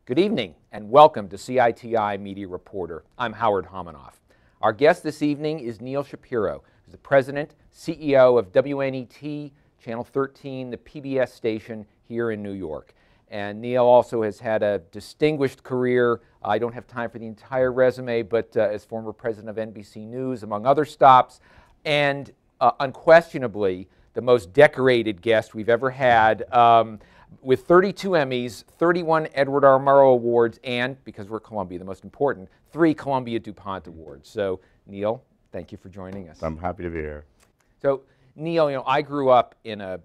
Good evening and welcome to CITI Media Reporter. I'm Howard Homanoff. Our guest this evening is Neal Shapiro, who's the president, CEO of WNET, Channel 13, the PBS station here in New York. And Neal also has had a distinguished career. I don't have time for the entire resume, but as former president of NBC News, among other stops, and unquestionably the most decorated guest we've ever had, with 32 Emmys, 31 Edward R. Murrow Awards, and, because we're Columbia, the most important, 3 Columbia DuPont Awards. So, Neal, thank you for joining us. I'm happy to be here. So, Neal, I grew up in a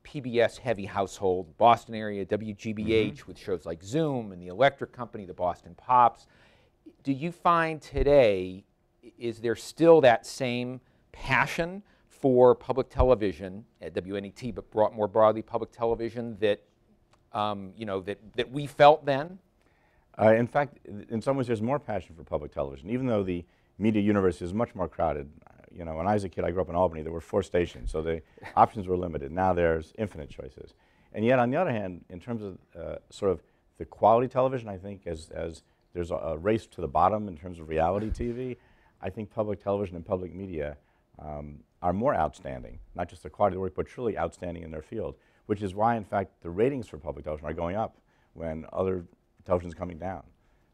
PBS-heavy household, Boston area, WGBH, with shows like Zoom and The Electric Company, the Boston Pops. Do you find today, is there still that same passion for public television at WNET, but more broadly public television that that we felt then? In fact, in some ways, there's more passion for public television, even though the media universe is much more crowded. When I was a kid, I grew up in Albany. There were 4 stations, so the options were limited. Now there's infinite choices. And yet, on the other hand, in terms of sort of the quality television, I think as there's a race to the bottom in terms of reality TV, I think public television and public media are more outstanding, not just the quality of the work, but truly outstanding in their field, which is why, in fact, the ratings for public television are going up when other television is coming down.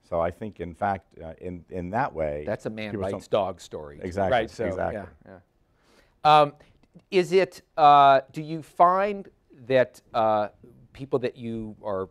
So I think, in fact, in that way... That's a man bites dog story. Exactly, right? So, exactly. Is it, do you find that people that you are,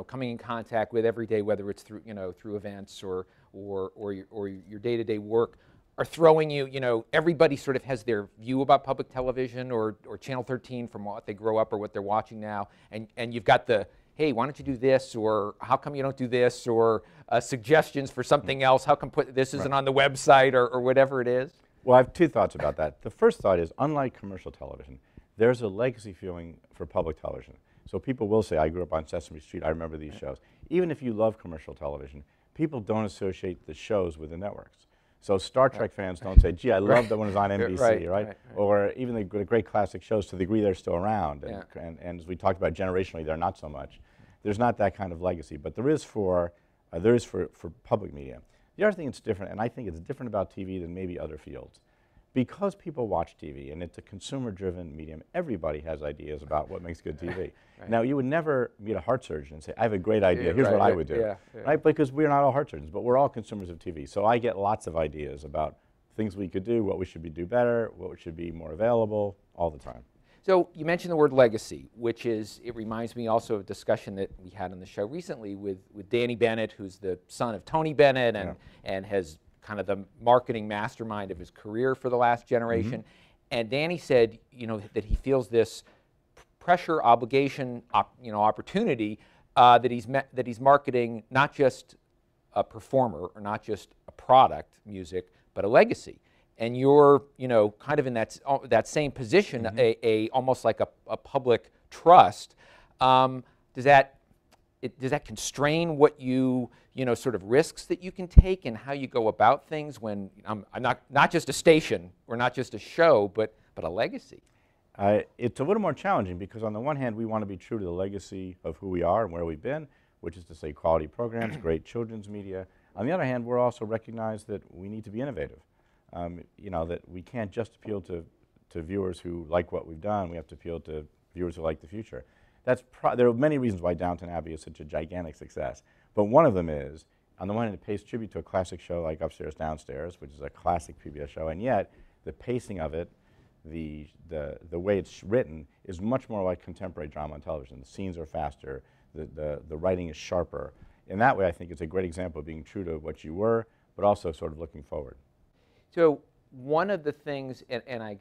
coming in contact with every day, whether it's through, through events or your day-to-day work, are throwing you, everybody sort of has their view about public television or Channel 13 from what they grow up or what they're watching now, and you've got the, hey, why don't you do this, or how come you don't do this, or suggestions for something else, how come this isn't on the website, or whatever it is? Well, I have 2 thoughts about that. The first thought is, unlike commercial television, there's a legacy feeling for public television. So people will say, I grew up on Sesame Street, I remember these shows. Even if you love commercial television, people don't associate the shows with the networks. So Star Trek fans don't say, gee, I love that one was on NBC, right? Or even the great classic shows, to the degree they're still around. And as we talked about generationally, they're not so much. There's not that kind of legacy, but there is for public media. The other thing that's different, and I think it's different about TV than maybe other fields, because people watch TV and it's a consumer-driven medium, everybody has ideas about what makes good TV. Now, you would never meet a heart surgeon and say, I have a great idea, here's what I would do. Right? Because we're not all heart surgeons, but we're all consumers of TV. So I get lots of ideas about things we could do, what we should do better, what should be more available, all the time. So you mentioned the word legacy, which is, it reminds me also of a discussion that we had on the show recently with Danny Bennett, who's the son of Tony Bennett and has kind of the marketing mastermind of his career for the last generation. And Danny said, that he feels this pressure, obligation, opportunity that he's marketing not just a performer or not just a product, music, but a legacy. And you're, kind of in that same position, almost like a public trust. Does that constrain what you, sort of risks that you can take and how you go about things when I'm not just a station or not just a show, but a legacy? It's a little more challenging because on the one hand, we want to be true to the legacy of who we are and where we've been, which is to say quality programs, great children's media. On the other hand, we're also recognize that we need to be innovative. That we can't just appeal to viewers who like what we've done. We have to appeal to viewers who like the future. There are many reasons why Downton Abbey is such a gigantic success, but one of them is, on the one hand, it pays tribute to a classic show like Upstairs, Downstairs, which is a classic PBS show, and yet the pacing of it, the way it's written, is much more like contemporary drama on television. The scenes are faster, the writing is sharper. In that way, I think it's a great example of being true to what you were, but also sort of looking forward. So one of the things, and I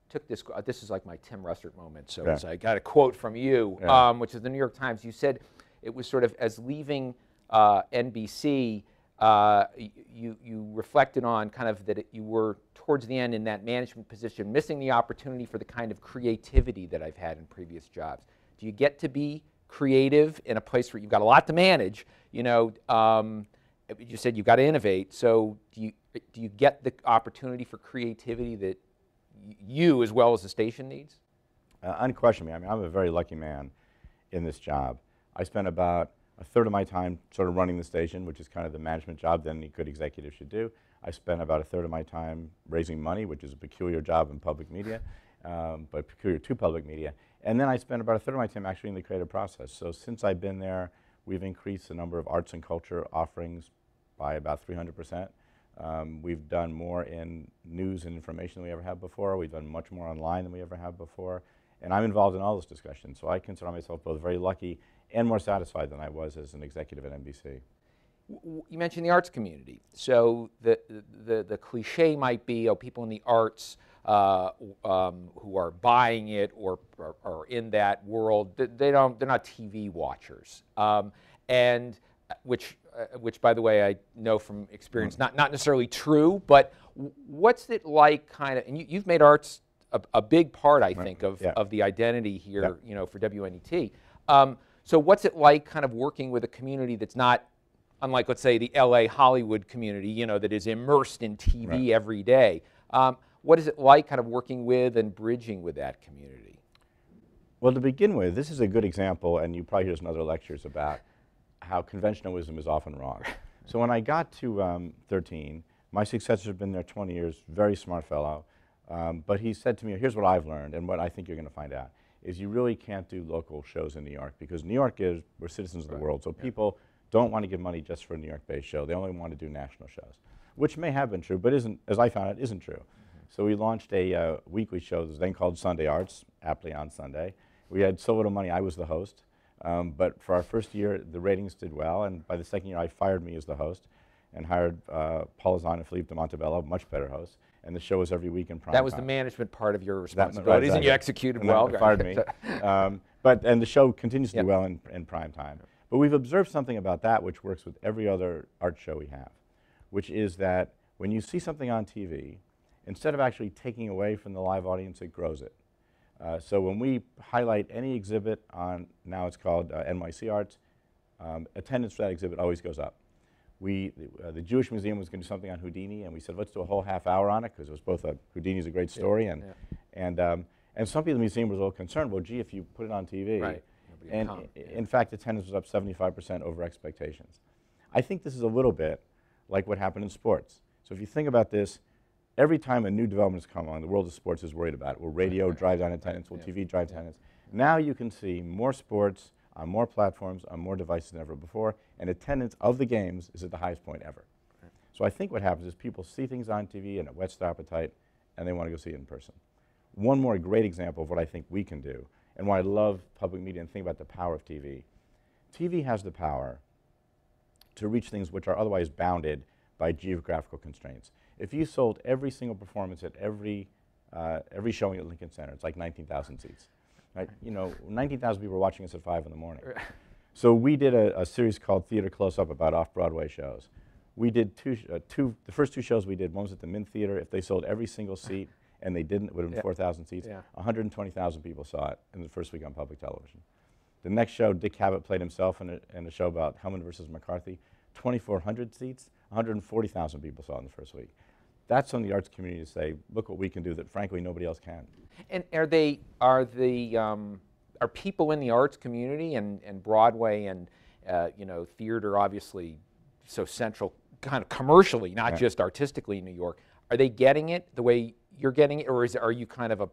took this is like my Tim Russert moment, so I got a quote from you, which is the New York Times. You said it was sort of as leaving NBC, you reflected on kind of that you were towards the end in that management position, missing the opportunity for the kind of creativity that I've had in previous jobs. Do you get to be creative in a place where you've got a lot to manage? You said you've got to innovate, so do you get the opportunity for creativity that you, as well as the station, needs? Unquestionably. I mean, I'm a very lucky man in this job. I spent about a third of my time sort of running the station, which is kind of the management job that any good executive should do. I spent about a third of my time raising money, which is a peculiar job in public media, but peculiar to public media. And then I spent about a third of my time actually in the creative process. So since I've been there, we've increased the number of arts and culture offerings by about 300%. We've done more in news and information than we ever have before. We've done much more online than we ever have before. And I'm involved in all those discussions. So I consider myself both very lucky and more satisfied than I was as an executive at NBC. You mentioned the arts community. So the cliche might be, oh, people in the arts who are buying it or are in that world, they're not TV watchers. And which by the way I know from experience, not necessarily true, but what's it like kind of, and you've made arts a big part, I think, of the identity here, you know, for WNET. So what's it like kind of working with a community that's not, unlike, let's say, the LA Hollywood community, you know, that is immersed in TV every day? What is it like kind of working with and bridging with that community? Well, to begin with, this is a good example, and you probably hear this in other lectures about how conventional wisdom is often wrong. So when I got to 13, my successor had been there 20 years, very smart fellow, but he said to me, here's what I've learned and what I think you're going to find out, is you really can't do local shows in New York, because New York is, we're citizens of the world, so people don't want to give money just for a New York-based show. They only want to do national shows, which may have been true, but isn't, as I found out, isn't true. So we launched a weekly show that was then called Sunday Arts, aptly on Sunday. We had so little money, I was the host. But for our first year, the ratings did well, and by the second year, I fired me as the host and hired Paul Zahn and Philippe de Montebello, much better hosts, and the show was every week in prime time. That was the management part of your responsibilities, and you executed well. They fired me. And the show continues to do well in prime time. But we've observed something about that which works with every other art show we have, which is that when you see something on TV, instead of actually taking away from the live audience, it grows it. So when we highlight any exhibit on, now it's called NYC Arts, attendance for that exhibit always goes up. The Jewish Museum was going to do something on Houdini, and we said, let's do a whole half hour on it, because it was both Houdini's a great story, and some people in the museum were a little concerned, well, gee, if you put it on TV, and in fact, attendance was up 75% over expectations. I think this is a little bit like what happened in sports. So if you think about this, every time a new development has come along, the world of sports is worried about it. Will radio drive down attendance? Will TV drive attendance? Now you can see more sports on more platforms, on more devices than ever before, and attendance of the games is at the highest point ever. So I think what happens is people see things on TV and it whets their appetite, and they want to go see it in person. One more great example of what I think we can do, and why I love public media and think about the power of TV. TV has the power to reach things which are otherwise bounded by geographical constraints. If you sold every single performance at every showing at Lincoln Center, it's like 19,000 seats. Right? You know, 19,000 people were watching us at 5 in the morning. So we did a series called Theater Close-Up about off-Broadway shows. We did the first two shows we did, one was at the Mint Theater. If they sold every single seat, and they didn't, it would have been 4,000 seats. 120,000 people saw it in the first week on public television. The next show, Dick Cavett played himself in a show about Hellman versus McCarthy. 2,400 seats, 140,000 people saw it in the first week. That's on the arts community to say, look what we can do that frankly nobody else can. And are people in the arts community and Broadway and you know, theater obviously so central kind of commercially, not just artistically in New York, are they getting it the way you're getting it, or are you kind of do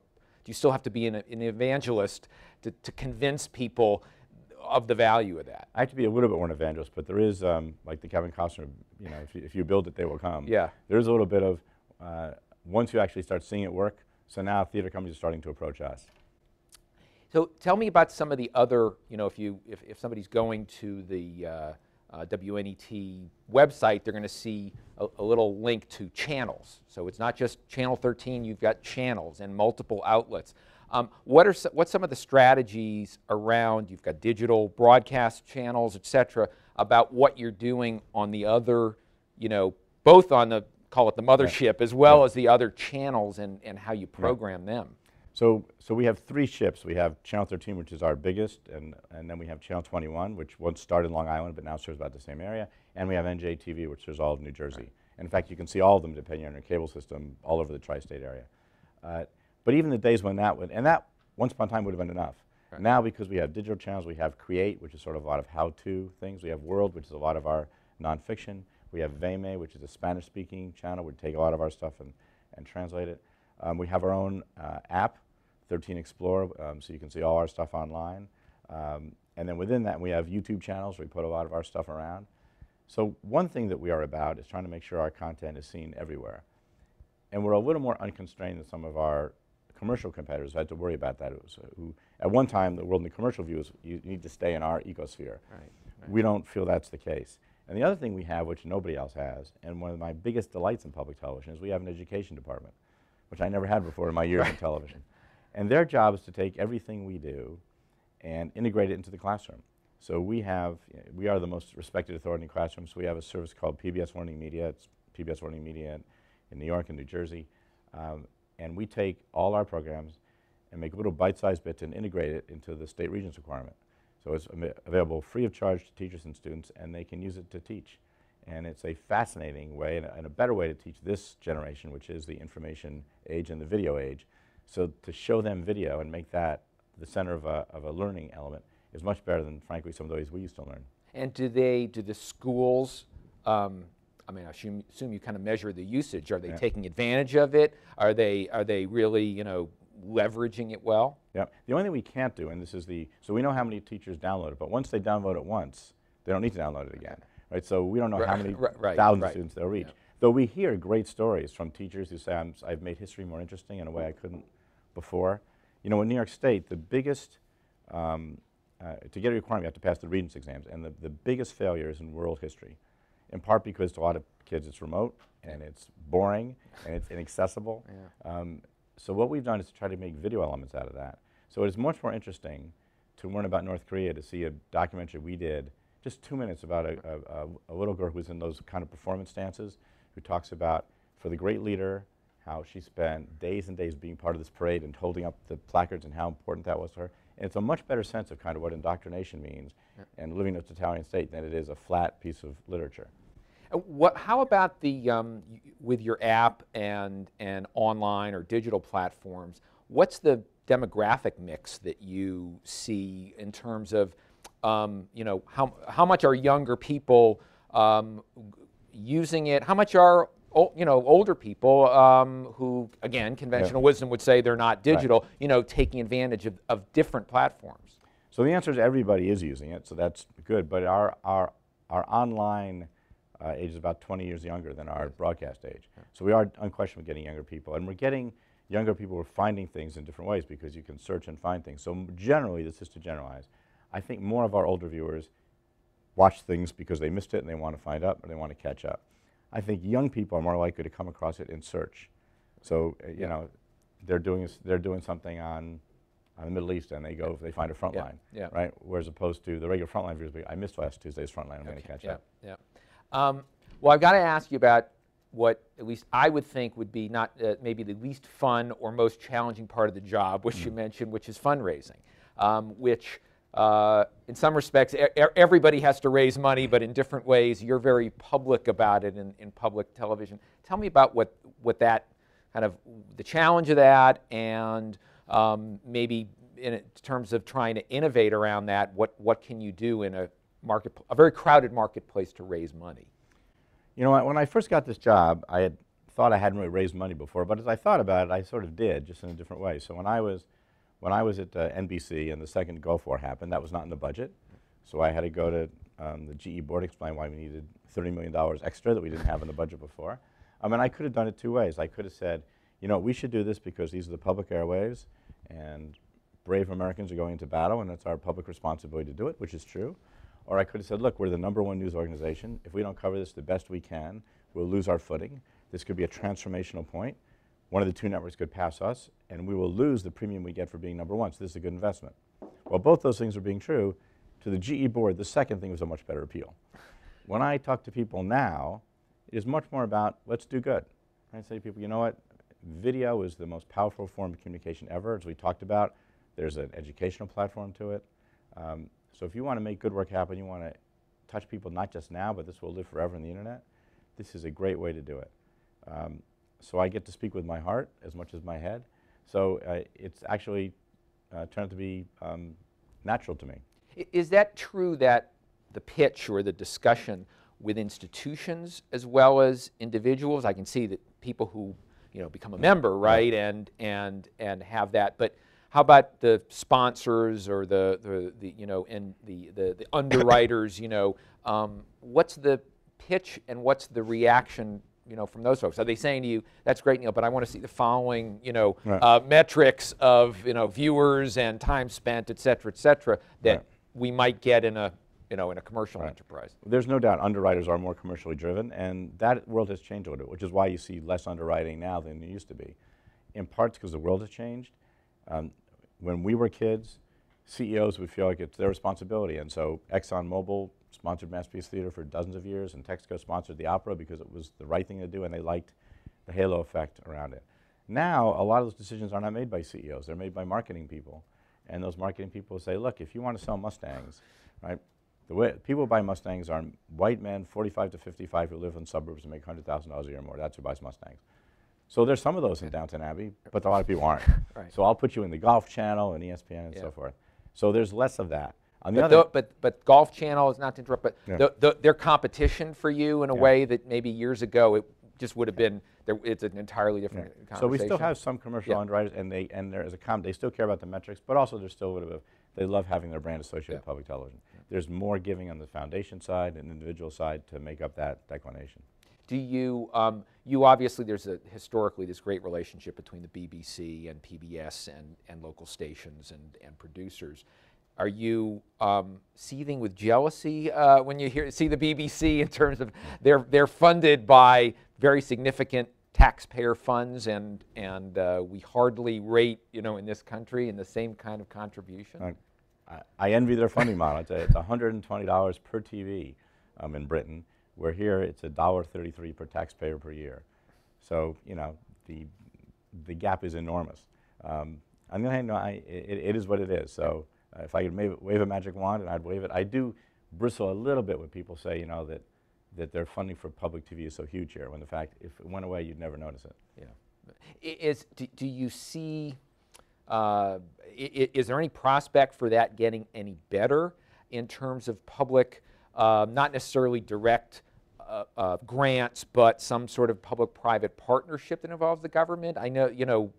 you still have to be an evangelist to convince people of the value of that? I have to be a little bit more an evangelist, but there is, like the Kevin Costner, you know, if you build it, they will come. Yeah. There's a little bit of, once you actually start seeing it work, so now theater companies are starting to approach us. So tell me about some of the other, you know, if somebody's going to the WNET website, they're going to see a little link to channels. So it's not just Channel 13, you've got channels and multiple outlets. What's some of the strategies around, you've got digital broadcast channels, et cetera, about what you're doing on the other, you know, both on the, call it the mothership, as well as the other channels and how you program them? So we have 3 ships. We have Channel 13, which is our biggest, and then we have Channel 21, which once started in Long Island, but now serves about the same area, and we have NJTV, which serves all of New Jersey. And in fact, you can see all of them depending on your cable system all over the tri-state area. But even the days when that would, and that once upon a time would have been enough. Right. Now, because we have digital channels, we have Create, which is sort of a lot of how-to things. We have World, which is a lot of our nonfiction. We have Veme, which is a Spanish-speaking channel. We take a lot of our stuff and translate it. We have our own app, 13 Explorer, so you can see all our stuff online. And then within that, we have YouTube channels where we put a lot of our stuff around. So one thing that we are about is trying to make sure our content is seen everywhere. And we're a little more unconstrained than some of our commercial competitors who had to worry about that. Who, at one time, the world in the commercial view is you need to stay in our ecosphere. Right. We don't feel that's the case. And the other thing we have, which nobody else has, and one of my biggest delights in public television, is we have an education department, which I never had before in my years in television. And their job is to take everything we do and integrate it into the classroom. So we are the most respected authority in classrooms. We have a service called PBS Learning Media. It's PBS Learning Media in New York and New Jersey. And we take all our programs and make little bite-sized bits and integrate it into the state regents requirement. So it's available free of charge to teachers and students, and they can use it to teach. And it's a fascinating way and a better way to teach this generation, which is the information age and the video age. So to show them video and make that the center of a learning element is much better than, frankly, some of the ways we used to learn. And do the schools, I mean, I assume you kind of measure the usage. Are they taking advantage of it? Are they really, you know, leveraging it well? Yeah. The only thing we can't do, and this is so we know how many teachers download it, but once they download it once, they don't need to download it again, right? So we don't know how many thousands of students they'll reach. Yeah. Though we hear great stories from teachers who say, I've made history more interesting in a way I couldn't before. You know, in New York State, the biggest, to get a requirement, you have to pass the Regents exams, and the biggest failure is in world history, in part because to a lot of kids it's remote, and it's boring, and it's inaccessible. Yeah. So what we've done is to try to make video elements out of that. So it is much more interesting to learn about North Korea, to see a documentary we did, just 2 minutes, about a little girl who's in those kind of performance dances, who talks about, for the great leader, how she spent days and days being part of this parade and holding up the placards and how important that was to her. And it's a much better sense of kind of what indoctrination means and living in a totalitarian state than it is a flat piece of literature. How about with your app and online or digital platforms, what's the demographic mix that you see in terms of, you know, how much are younger people using it? How much are, you know, older people who, again, conventional wisdom would say they're not digital, you know, taking advantage of different platforms? So the answer is everybody is using it, so that's good. But our online age is about 20 years younger than our broadcast age. So we are unquestionably getting younger people, and we're getting younger people who are finding things in different ways because you can search and find things. So generally, this is to generalize, I think more of our older viewers watch things because they missed it and they want to find out or they want to catch up. I think young people are more likely to come across it in search. So you know, they're doing something on the Middle East and they find a Frontline, right? Whereas opposed to the regular Frontline viewers, I missed last Tuesday's Frontline, I'm going to catch up. Well, I've got to ask you about what at least I would think would be not maybe the least fun or most challenging part of the job, which you mentioned, which is fundraising, which in some respects everybody has to raise money, but in different ways. You're very public about it in public television. Tell me about what that kind of the challenge of that, and maybe in terms of trying to innovate around that. What can you do in a very crowded marketplace to raise money? You know, when I first got this job, I had thought I hadn't really raised money before, but as I thought about it, I sort of did, just in a different way. So when I was at NBC and the second Gulf War happened, that was not in the budget. So I had to go to the GE board, explain why we needed $30 million extra that we didn't have in the budget before. And I could have done it two ways. I could have said, you know, we should do this because these are the public airwaves, and brave Americans are going into battle, and it's our public responsibility to do it, which is true. Or I could have said, look, we're the #1 news organization. If we don't cover this the best we can, we'll lose our footing. This could be a transformational point. One of the two networks could pass us, and we will lose the premium we get for being #1, so this is a good investment. Well, both those things are being true. To the GE board, the second thing was a much better appeal. When I talk to people now, it is much more about, let's do good. I say to people, you know what? Video is the most powerful form of communication ever, as we talked about. There's an educational platform to it. So if you want to make good work happen, you want to touch people not just now, but this will live forever on the internet, this is a great way to do it. So I get to speak with my heart as much as my head. So it's actually turned out to be natural to me. Is that true that the pitch or the discussion with institutions as well as individuals? I can see that people who become a member, right, and have that. But how about the sponsors or the underwriters? What's the pitch and what's the reaction? From those folks, are they saying to you, "That's great, Neal, but I want to see the following, metrics of viewers and time spent, et cetera, that we might get in a in a commercial enterprise"? There's no doubt underwriters are more commercially driven, and that world has changed a little bit, which is why you see less underwriting now than there used to be. In part because the world has changed. When we were kids, CEOs would feel like it's their responsibility, and so ExxonMobil sponsored Masterpiece Theater for dozens of years, and Texaco sponsored the opera because it was the right thing to do, and they liked the halo effect around it. Now, a lot of those decisions are not made by CEOs. They're made by marketing people, and those marketing people say, look, if you want to sell Mustangs, right, the way people who buy Mustangs are white men, 45 to 55, who live in suburbs and make $100,000 a year or more. That's who buys Mustangs. So there's some of those in Downton Abbey, but a lot of people aren't. So I'll put you in the Golf Channel and ESPN and so forth. So there's less of that. On the but Golf Channel is, not to interrupt, but their competition for you in a way that maybe years ago it just would have been, it's an entirely different conversation. So we still have some commercial underwriters, and there is they still care about the metrics, but also there's still a bit of they love having their brand associated with public television. There's more giving on the foundation side and individual side to make up that declination. Do you, you obviously, there's historically this great relationship between the BBC and PBS and local stations and producers. Are you seething with jealousy when you see the BBC in terms of they're funded by very significant taxpayer funds, and we hardly rate in this country in the same kind of contribution? I envy their funding model. It's $120 per TV in Britain, where here it's $1.33 per taxpayer per year. So the gap is enormous. On the other hand, it is what it is. So if I could wave a magic wand and I'd wave it, I do bristle a little bit when people say that their funding for public TV is so huge here, when the fact if it went away you'd never notice it. Yeah. Do you see? Is there any prospect for that getting any better in terms of public, not necessarily direct grants, but some sort of public-private partnership that involves the government? I know,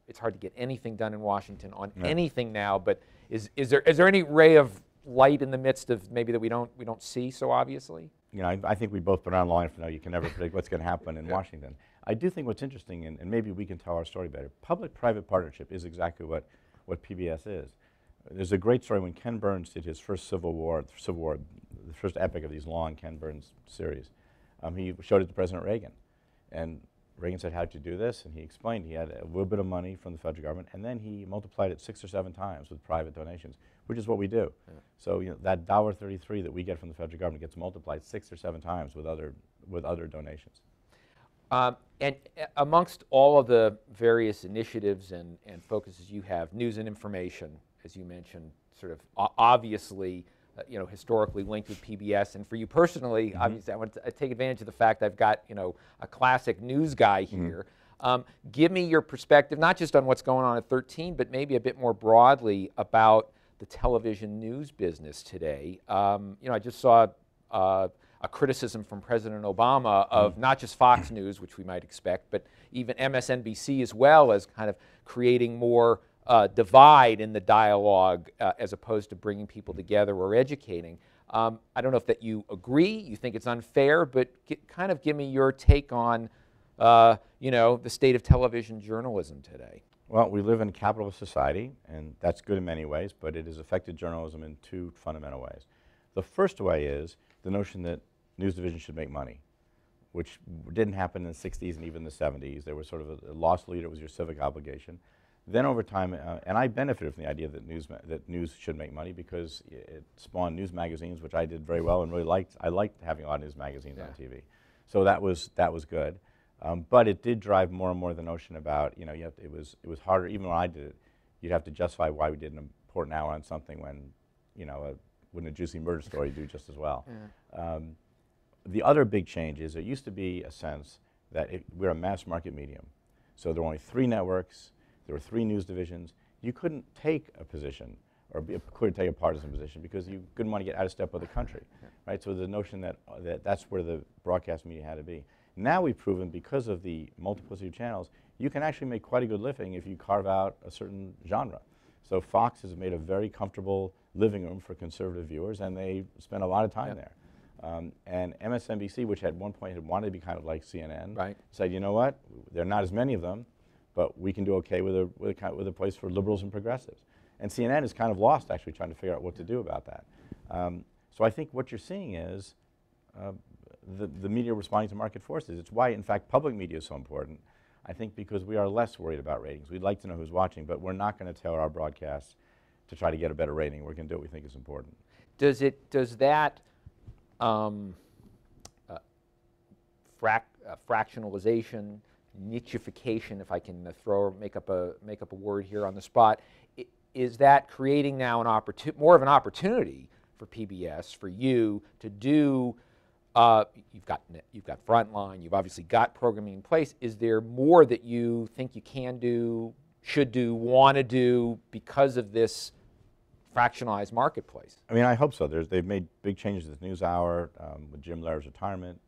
it's hard to get anything done in Washington on anything now, but is there any ray of light in the midst of maybe that we don't see so obviously? I think we both been on long enough to know you can never predict what's going to happen in Washington. I do think what's interesting, and maybe we can tell our story better, public-private partnership is exactly what PBS is. There's a great story when Ken Burns did his first Civil War, the first epic of these long Ken Burns series. He showed it to President Reagan, and Reagan said, how'd you do this? And he explained he had a little bit of money from the federal government, and then he multiplied it 6 or 7 times with private donations, which is what we do. So that $1.33 that we get from the federal government gets multiplied 6 or 7 times with other donations. And amongst all of the various initiatives and focuses you have, news and information, as you mentioned, sort of obviously, historically linked with PBS. And for you personally, obviously, I want to take advantage of the fact I've got, a classic news guy here. Give me your perspective, not just on what's going on at 13, but maybe a bit more broadly about the television news business today. I just saw a criticism from President Obama of not just Fox News, which we might expect, but even MSNBC as well, as kind of creating more divide in the dialogue as opposed to bringing people together or educating. I don't know if that you agree, you think it's unfair, but kind of give me your take on the state of television journalism today. Well, we live in a capitalist society, and that's good in many ways, but it has affected journalism in 2 fundamental ways. The first way is the notion that news division should make money, which didn't happen in the 60s and even the 70s. There was sort of a lost leader. It was your civic obligation. Then over time, and I benefited from the idea that news should make money because it spawned news magazines, which I did very well and really liked. I liked having a lot of news magazines on TV. So that was good. But it did drive more and more the notion about, it was harder, even when I did it, you'd have to justify why we did an important hour on something when, wouldn't a juicy murder story do just as well? The other big change is there used to be a sense that we're a mass market medium. So there were only 3 networks, there were 3 news divisions, you couldn't take a position or couldn't take a partisan position because you couldn't want to get out of step with the country, right? So the notion that, that's where the broadcast media had to be. Now we've proven, because of the multiplicity of channels, you can actually make quite a good living if you carve out a certain genre. So Fox has made a very comfortable living room for conservative viewers, and they spend a lot of time there. And MSNBC, which at one point had wanted to be kind of like CNN, said, you know what, there are not as many of them, but we can do okay with a place for liberals and progressives. And CNN is kind of lost, actually, trying to figure out what to do about that. So I think what you're seeing is the media responding to market forces. It's why, in fact, public media is so important. I think because we are less worried about ratings. We'd like to know who's watching, but we're not going to tailor our broadcasts to try to get a better rating. We're going to do what we think is important. Does that fractionalization, nichification, if I can make up a word here on the spot, is that creating now more of an opportunity for PBS, for you to do? You've got Frontline. You've obviously got programming in place. Is there more that you think you can do, should do, want to do because of this fractionalized marketplace? I mean, I hope so. They've made big changes to the NewsHour with Jim Lehrer's retirement.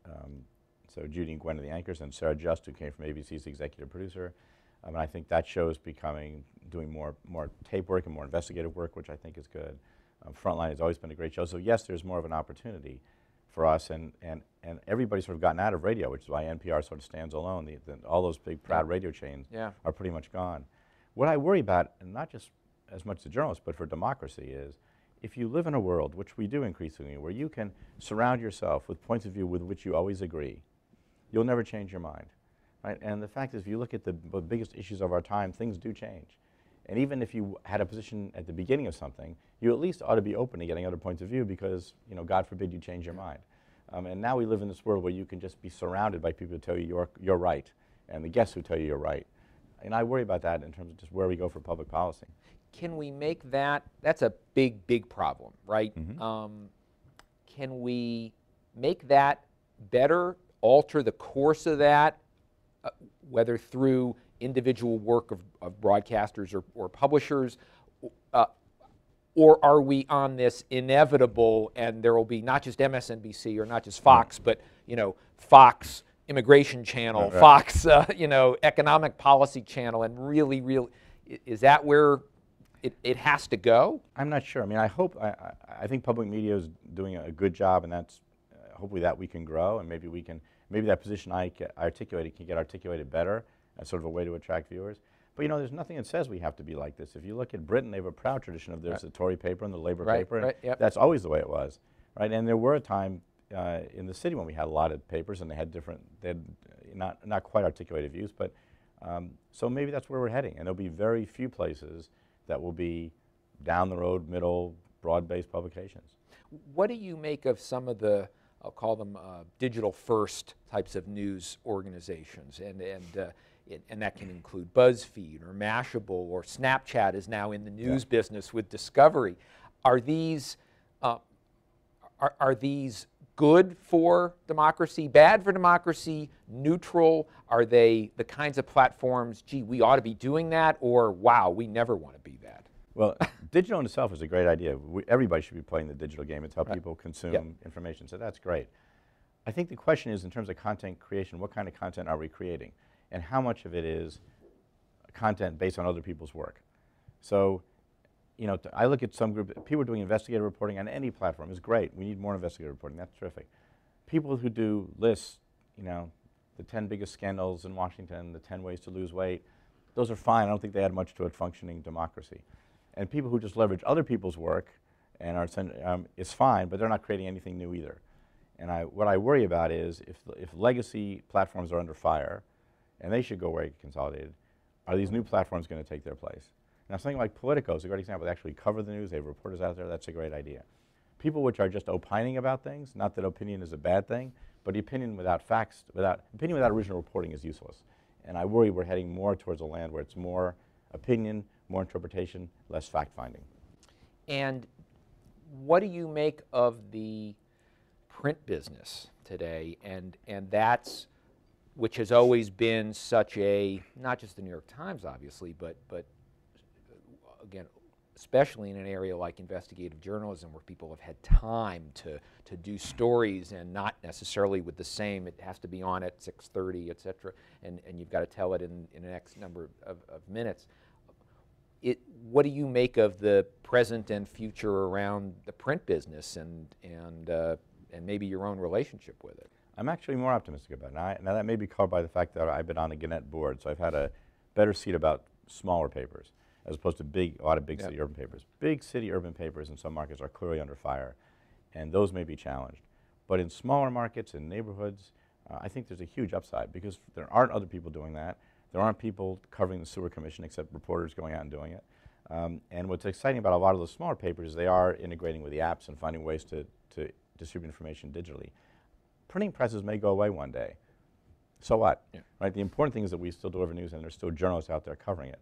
So Judy and Gwen are the anchors, and Sarah Just, who came from ABC's executive producer. And I think that show is doing more tape work and more investigative work, which I think is good. Frontline has always been a great show. So yes, there's more of an opportunity for us, and everybody's sort of gotten out of radio, which is why NPR sort of stands alone. All those big proud radio chains are pretty much gone. What I worry about, and not just as much the journalists, but for democracy, is if you live in a world, which we do increasingly, where you can surround yourself with points of view with which you always agree, you'll never change your mind. Right? And the fact is, if you look at the biggest issues of our time, things do change. And even if you had a position at the beginning of something, you at least ought to be open to getting other points of view because, you know, God forbid you change your mind. And now we live in this world where you can just be surrounded by people who tell you you're right, and the guests who tell you you're right. And I worry about that in terms of just where we go for public policy. Can we make that's a big, big problem, right? Can we make that better, alter the course of that, whether through individual work of broadcasters or publishers, or are we on this inevitable, and there will be not just MSNBC or not just Fox, but Fox Immigration Channel, Fox Economic Policy Channel, and really, is that where it has to go? I'm not sure. I mean, I think public media is doing a good job, and that's hopefully that we can grow, and maybe that position I articulated can get articulated better as sort of a way to attract viewers. But there's nothing that says we have to be like this. If you look at Britain, they have a proud tradition of there's the Tory paper and the Labour paper, and that's always the way it was, right? And there were a time in the city when we had a lot of papers, and they had not quite articulated views, but so maybe that's where we're heading, and there'll be very few places that will be down the road, middle, broad-based publications. What do you make of some of the, I'll call them digital-first types of news organizations, and that can include BuzzFeed or Mashable, or Snapchat is now in the news business with Discovery. Are these good for democracy, bad for democracy, neutral? Are they the kinds of platforms, gee, we ought to be doing that, or wow, we never want to be that? Well, digital in itself is a great idea. Everybody should be playing the digital game. It's how people consume information, so that's great. I think the question is, in terms of content creation, what kind of content are we creating? And how much of it is content based on other people's work? So, I look at some group, people doing investigative reporting on any platform is great. We need more investigative reporting, that's terrific. People who do lists, the 10 biggest scandals in Washington, the 10 ways to lose weight, those are fine. I don't think they add much to a functioning democracy. And people who just leverage other people's work and is fine, but they're not creating anything new either. And what I worry about is if legacy platforms are under fire, and they should go where it consolidated, are these new platforms going to take their place? Now, something like Politico is a great example. They actually cover the news. They have reporters out there. That's a great idea. People which are just opining about things, not that opinion is a bad thing, but opinion without facts, opinion without original reporting is useless. And I worry we're heading more towards a land where it's more opinion, more interpretation, less fact-finding. And what do you make of the print business today? And that's, which has always been such a, not just the New York Times, obviously, but again, especially in an area like investigative journalism where people have had time to do stories and not necessarily with the same, it has to be on at 6:30, et cetera, and you've got to tell it in an X number of minutes. What do you make of the present and future around the print business and maybe your own relationship with it? I'm actually more optimistic about it. Now that may be caused by the fact that I've been on the Gannett board, so I've had a better seat about smaller papers as opposed to a lot of big city urban papers. Big city urban papers in some markets are clearly under fire, and those may be challenged. But in smaller markets, in neighborhoods, I think there's a huge upside because there aren't other people doing that. There aren't people covering the sewer commission except reporters going out and doing it. And what's exciting about a lot of those smaller papers is they are integrating with the apps and finding ways to distribute information digitally. Printing presses may go away one day. So what? Yeah. Right? The important thing is that we still deliver news and there's still journalists out there covering it.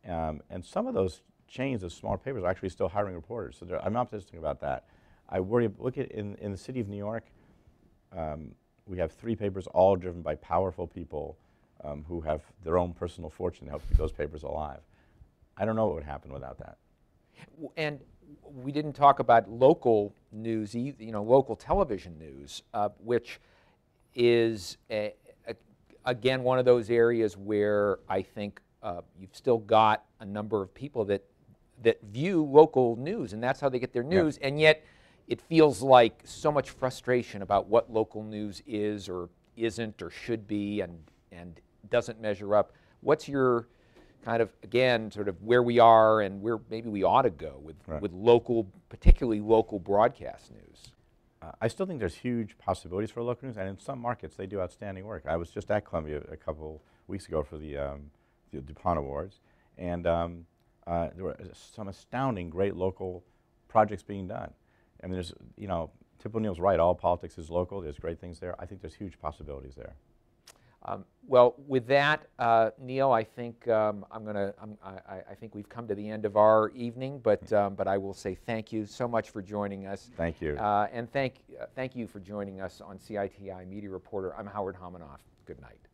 And some of those chains of smaller papers are actually still hiring reporters. So I'm optimistic about that. I worry, look at in the city of New York, we have 3 papers all driven by powerful people who have their own personal fortune to help keep those papers alive. I don't know what would happen without that. And we didn't talk about local news, local television news, which is, again, one of those areas where I think you've still got a number of people that view local news, and that's how they get their news, and yet it feels like so much frustration about what local news is or isn't or should be and doesn't measure up. What's your kind of, again, sort of where we are and where maybe we ought to go with local, particularly local broadcast news? I still think there's huge possibilities for local news, and in some markets they do outstanding work. I was just at Columbia a couple weeks ago for the DuPont Awards, and there were some astounding great local projects being done. I mean, there's, Tip O'Neill's right, all politics is local, there's great things there. I think there's huge possibilities there. Well, with that, Neal, I think I think we've come to the end of our evening, but I will say thank you so much for joining us. Thank you. And thank you for joining us on CITI Media Reporter. I'm Howard Homanoff. Good night.